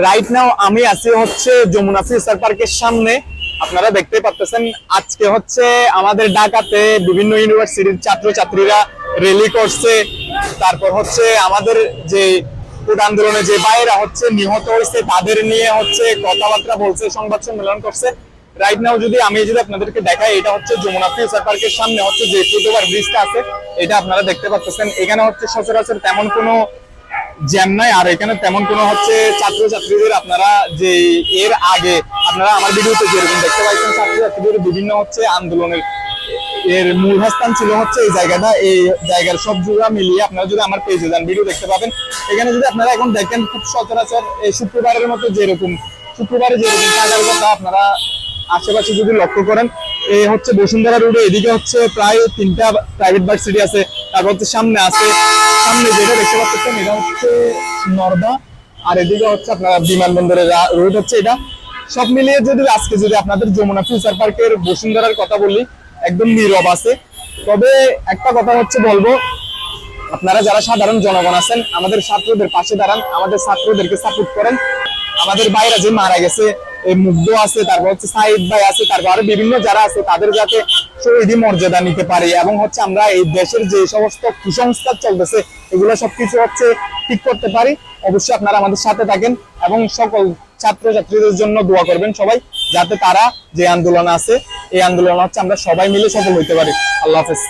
Right now আমি আছি হচ্ছে যমুনা ফিউচার পার্কের সামনে। আপনারা দেখতে পাচ্ছেন আজকে হচ্ছে আমাদের ঢাকাতে বিভিন্ন ইউনিভার্সিটির ছাত্রছাত্রীরা র্যালি করছে। তারপর হচ্ছে আমাদের যে কোটা আন্দোলনে যে ভাইয়েরা হচ্ছে নিহত হয়েছে তাদের নিয়ে হচ্ছে কথাবার্তা বলছে, সংবাদ সম্মেলন করছে। রাইট নাও যদি আপনাদেরকে দেখাই, এটা হচ্ছে যমুনা ফিউচার পার্কের সামনে হচ্ছে যে ফুটওভার ব্রিজটা আছে, এটা আপনারা দেখতে পাচ্ছেন। এখানে হচ্ছে সচরাচর তেমন কোনো জ্যাম নাই, আর এখানে তেমন কোনো হচ্ছে ছাত্রছাত্রীদের আপনারা যে এর আগে আপনারা আমার ভিডিওতে যেরকম দেখতে পাইছেন, ছাত্রছাত্রীদের বিভিন্ন হচ্ছে আন্দোলনের এর মূল স্থান ছিল হচ্ছে এই জায়গাটা। এই জায়গার সব জোড়া মিলিয়ে আপনারা যদি আমার পেজে যান ভিডিও দেখতে পাবেন। এখানে যদি আপনারা এখন দেখেন খুব সচরাচর এই শুক্রবারের মতো শুক্রবারে যেরকম থাকার কথা, আপনারা আশেপাশে যদি লক্ষ্য করেন, এই হচ্ছে বসুন্ধরা রোডে এদিকে হচ্ছে প্রায় 3টা প্রাইভেট ভার্সিটি আছে। তারপর হচ্ছে সামনে যেটা দেখতে পাচ্ছেন এটা হচ্ছে নর্দা, আর এদিকে হচ্ছে আপনার বিমানবন্দরের রোড হচ্ছে এটা। সব মিলিয়ে যদি আপনাদের যমুনা ফিউচার পার্কের বসুন্ধরার কথা বলি, একদম নীরব আছে। তবে একটা কথা হচ্ছে বলবো, আপনারা যারা সাধারণ জনগণ আছেন আমাদের ছাত্রদের পাশে দাঁড়ান, আমাদের ছাত্রদেরকে সাপোর্ট করেন। আমাদের ভাইরা যে মারা গেছে, এই মুগ্ধ আছে, তারপর হচ্ছে সাইদ ভাই আছে, তারপর আরো বিভিন্ন যারা আছে তাদের যাতে শহীদি মর্যাদা নিতে পারি, এবং হচ্ছে আমরা এই দেশের যে সমস্ত কুসংস্কার চলতেছে এগুলো সবকিছু হচ্ছে ঠিক করতে পারি। অবশ্যই আপনারা আমাদের সাথে থাকেন এবং সকল ছাত্রছাত্রীদের জন্য দোয়া করবেন সবাই, যাতে তারা যে আন্দোলন আছে এই আন্দোলন হচ্ছে আমরা সবাই মিলে সফল হইতে পারি। আল্লাহ হাফেজ।